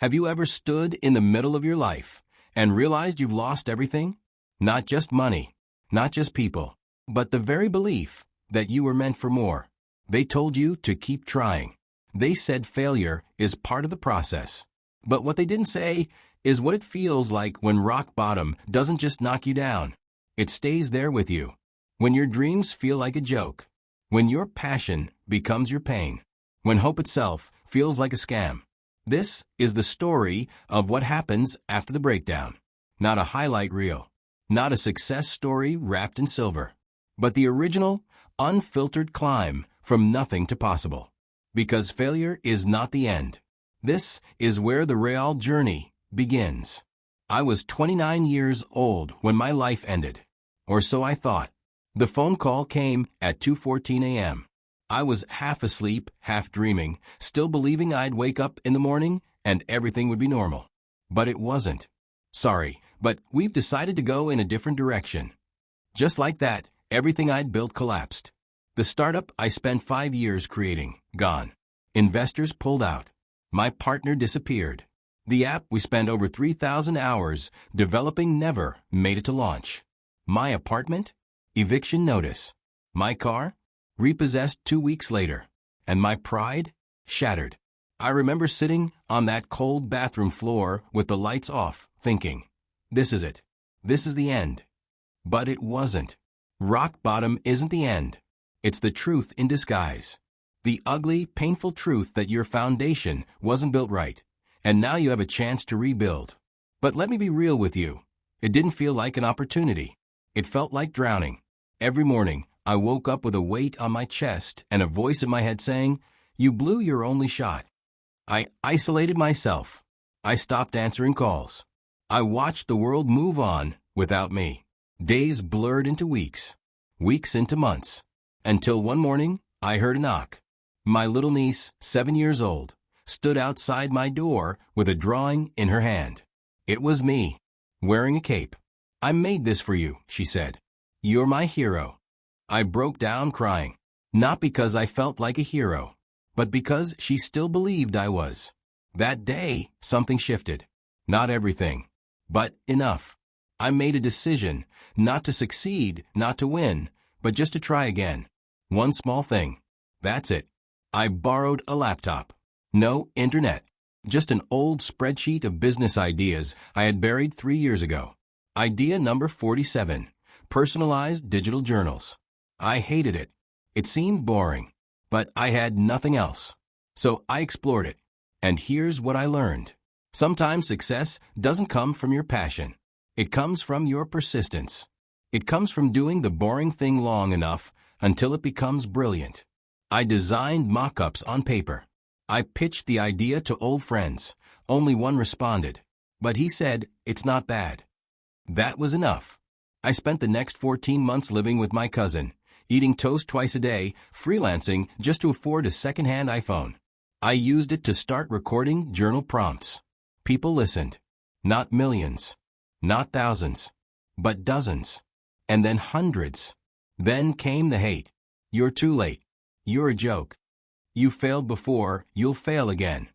Have you ever stood in the middle of your life and realized you've lost everything? Not just money, not just people, but the very belief that you were meant for more. They told you to keep trying. They said failure is part of the process. But what they didn't say is what it feels like when rock bottom doesn't just knock you down. It stays there with you. When your dreams feel like a joke. When your passion becomes your pain. When hope itself feels like a scam. This is the story of what happens after the breakdown. Not a highlight reel. Not a success story wrapped in silver. But the original, unfiltered climb from nothing to possible. Because failure is not the end. This is where the real journey begins. I was 29 years old when my life ended. Or so I thought. The phone call came at 2:14 a.m. I was half asleep, half dreaming, still believing I'd wake up in the morning and everything would be normal. But it wasn't. Sorry, but we've decided to go in a different direction. Just like that, everything I'd built collapsed. The startup I spent 5 years creating, gone. Investors pulled out. My partner disappeared. The app we spent over 3,000 hours developing never made it to launch. My apartment? Eviction notice. My car? Repossessed 2 weeks later. And my pride? Shattered. I remember sitting on that cold bathroom floor with the lights off, thinking, this is it. This is the end. But it wasn't. Rock bottom isn't the end. It's the truth in disguise. The ugly, painful truth that your foundation wasn't built right, and now you have a chance to rebuild. But let me be real with you. It didn't feel like an opportunity. It felt like drowning. Every morning, I woke up with a weight on my chest and a voice in my head saying, you blew your only shot. I isolated myself. I stopped answering calls. I watched the world move on without me. Days blurred into weeks. Weeks into months. Until one morning, I heard a knock. My little niece, 7 years old, stood outside my door with a drawing in her hand. It was me, wearing a cape. I made this for you, she said. You're my hero. I broke down crying, not because I felt like a hero, but because she still believed I was. That day, something shifted. Not everything, but enough. I made a decision, not to succeed, not to win, but just to try again. One small thing. That's it. I borrowed a laptop. No internet. Just an old spreadsheet of business ideas I had buried 3 years ago. Idea number 47. Personalized digital journals. I hated it. It seemed boring. But I had nothing else. So I explored it. And here's what I learned. Sometimes success doesn't come from your passion. It comes from your persistence. It comes from doing the boring thing long enough until it becomes brilliant. I designed mock-ups on paper. I pitched the idea to old friends. Only one responded. But he said, it's not bad. That was enough. I spent the next 14 months living with my cousin, eating toast twice a day, freelancing just to afford a second-hand iPhone. I used it to start recording journal prompts. People listened. Not millions. Not thousands. But dozens. And then hundreds. Then came the hate. You're too late. You're a joke. You failed before, you'll fail again.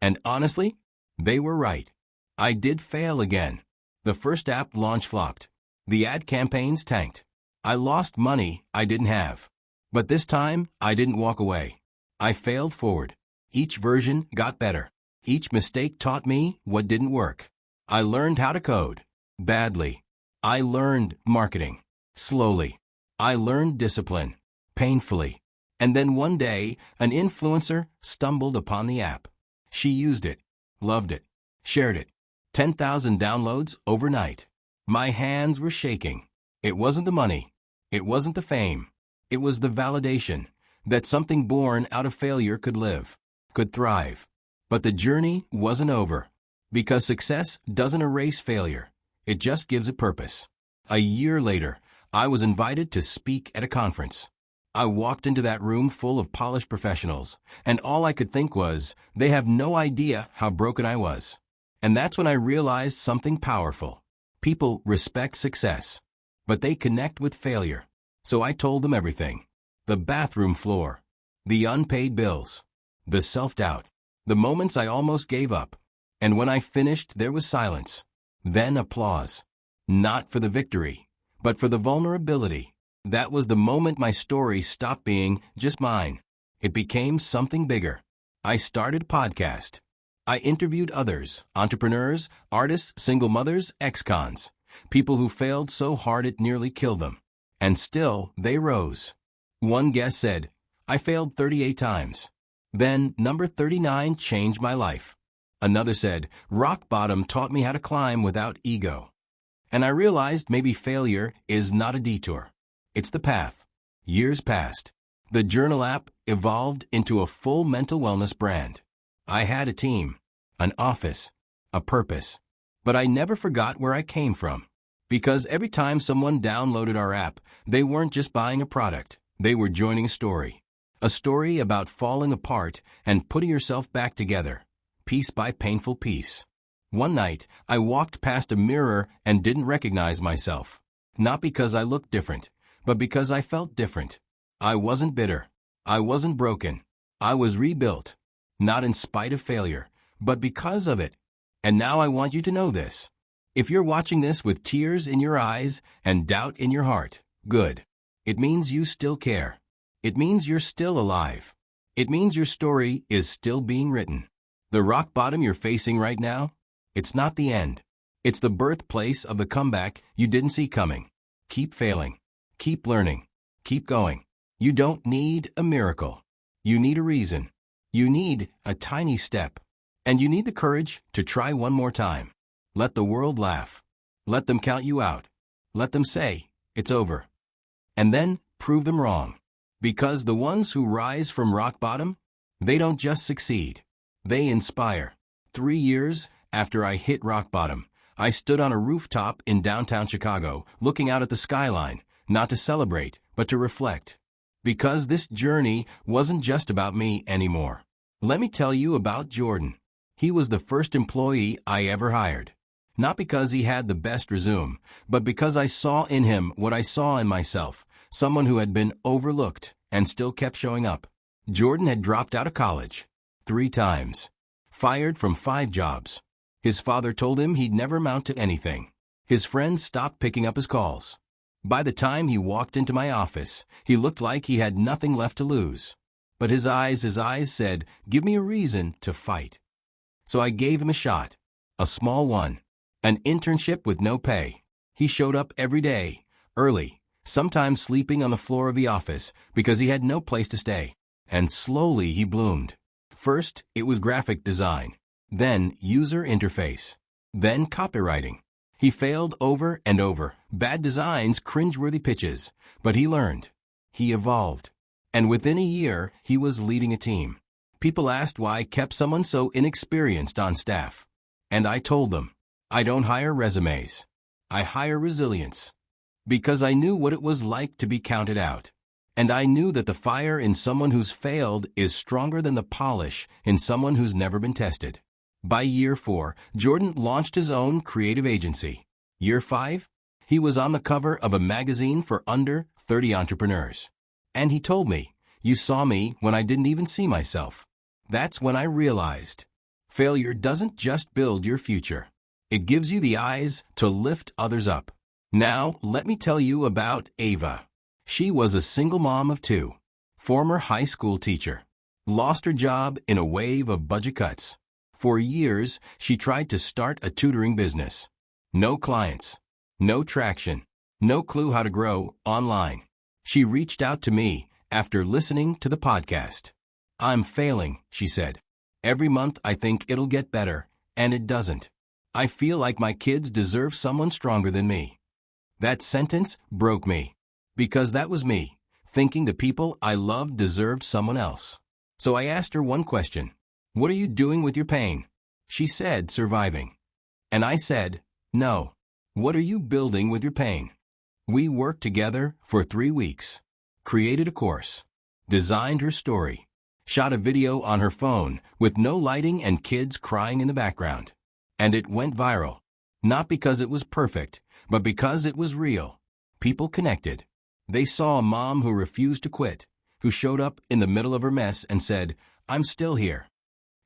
And honestly, they were right. I did fail again. The first app launch flopped. The ad campaigns tanked. I lost money I didn't have. But this time, I didn't walk away. I failed forward. Each version got better. Each mistake taught me what didn't work. I learned how to code. Badly. I learned marketing. Slowly. I learned discipline. Painfully. And then one day, an influencer stumbled upon the app. She used it. Loved it. Shared it. 10,000 downloads overnight. My hands were shaking. It wasn't the money. It wasn't the fame. It was the validation that something born out of failure could live, could thrive. But the journey wasn't over. Because success doesn't erase failure. It just gives it purpose. A year later, I was invited to speak at a conference. I walked into that room full of polished professionals, and all I could think was, they have no idea how broken I was. And that's when I realized something powerful. People respect success, but they connect with failure. So I told them everything. The bathroom floor, the unpaid bills, the self-doubt, the moments I almost gave up. And when I finished, there was silence. Then applause. Not for the victory, but for the vulnerability. That was the moment my story stopped being just mine. It became something bigger. I started a podcast. I interviewed others, entrepreneurs, artists, single mothers, ex-cons, people who failed so hard it nearly killed them. And still, they rose. One guest said, "I failed 38 times. Then, number 39 changed my life." Another said, "Rock bottom taught me how to climb without ego." And I realized maybe failure is not a detour. It's the path. Years passed. The journal app evolved into a full mental wellness brand. I had a team, an office, a purpose. But I never forgot where I came from. Because every time someone downloaded our app, they weren't just buying a product. They were joining a story. A story about falling apart and putting yourself back together, piece by painful piece. One night, I walked past a mirror and didn't recognize myself. Not because I looked different, but because I felt different. I wasn't bitter. I wasn't broken. I was rebuilt. Not in spite of failure, but because of it. And now I want you to know this. If you're watching this with tears in your eyes and doubt in your heart, good. It means you still care. It means you're still alive. It means your story is still being written. The rock bottom you're facing right now, it's not the end. It's the birthplace of the comeback you didn't see coming. Keep failing. Keep learning. Keep going. You don't need a miracle. You need a reason. You need a tiny step. And you need the courage to try one more time. Let the world laugh. Let them count you out. Let them say, it's over. And then prove them wrong. Because the ones who rise from rock bottom, they don't just succeed. They inspire. 3 years after I hit rock bottom, I stood on a rooftop in downtown Chicago, looking out at the skyline, not to celebrate, but to reflect. Because this journey wasn't just about me anymore. Let me tell you about Jordan. He was the first employee I ever hired. Not because he had the best resume, but because I saw in him what I saw in myself, someone who had been overlooked and still kept showing up. Jordan had dropped out of college 3 times, fired from 5 jobs. His father told him he'd never amount to anything. His friends stopped picking up his calls. By the time he walked into my office, he looked like he had nothing left to lose. But his eyes said, "Give me a reason to fight." So I gave him a shot, a small one, an internship with no pay. He showed up every day, early, sometimes sleeping on the floor of the office because he had no place to stay. And slowly he bloomed. First, it was graphic design, then user interface, then copywriting. He failed over and over, bad designs, cringeworthy pitches, but he learned. He evolved. And within a year, he was leading a team. People asked why I kept someone so inexperienced on staff. And I told them, I don't hire resumes. I hire resilience. Because I knew what it was like to be counted out. And I knew that the fire in someone who's failed is stronger than the polish in someone who's never been tested. By year 4, Jordan launched his own creative agency. Year 5, he was on the cover of a magazine for under 30 entrepreneurs. And he told me, "You saw me when I didn't even see myself." That's when I realized, failure doesn't just build your future. It gives you the eyes to lift others up. Now, let me tell you about Ava. She was a single mom of 2, former high school teacher, lost her job in a wave of budget cuts. For years, she tried to start a tutoring business. No clients, no traction, no clue how to grow online. She reached out to me after listening to the podcast. "I'm failing," she said. "Every month I think it'll get better, and it doesn't. I feel like my kids deserve someone stronger than me." That sentence broke me. Because that was me, thinking the people I loved deserved someone else. So I asked her one question. "What are you doing with your pain?" She said, "Surviving." And I said, "No. What are you building with your pain?" We worked together for 3 weeks, created a course, designed her story, shot a video on her phone with no lighting and kids crying in the background. And it went viral. Not because it was perfect, but because it was real. People connected. They saw a mom who refused to quit, who showed up in the middle of her mess and said, "I'm still here."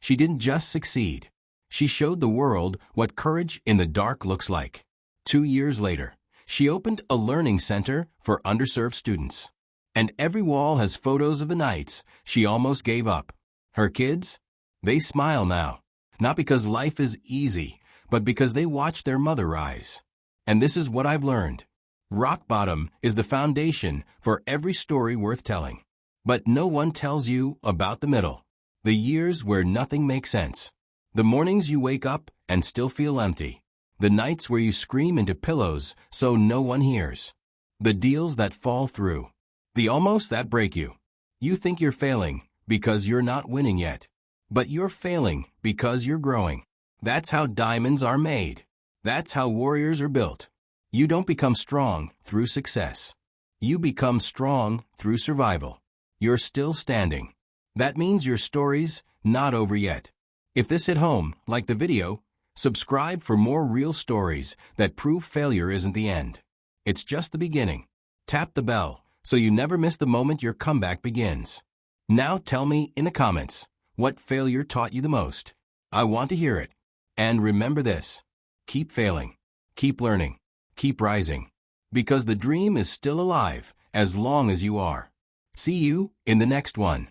She didn't just succeed. She showed the world what courage in the dark looks like. 2 years later, she opened a learning center for underserved students. And every wall has photos of the nights she almost gave up. Her kids? They smile now. Not because life is easy, but because they watched their mother rise. And this is what I've learned. Rock bottom is the foundation for every story worth telling. But no one tells you about the middle. The years where nothing makes sense. The mornings you wake up and still feel empty. The nights where you scream into pillows so no one hears. The deals that fall through. The almost that break you. You think you're failing because you're not winning yet. But you're failing because you're growing. That's how diamonds are made. That's how warriors are built. You don't become strong through success. You become strong through survival. You're still standing. That means your story's not over yet. If this hit home, like the video, subscribe for more real stories that prove failure isn't the end. It's just the beginning. Tap the bell so you never miss the moment your comeback begins. Now tell me in the comments what failure taught you the most. I want to hear it. And remember this. Keep failing. Keep learning. Keep rising. Because the dream is still alive as long as you are. See you in the next one.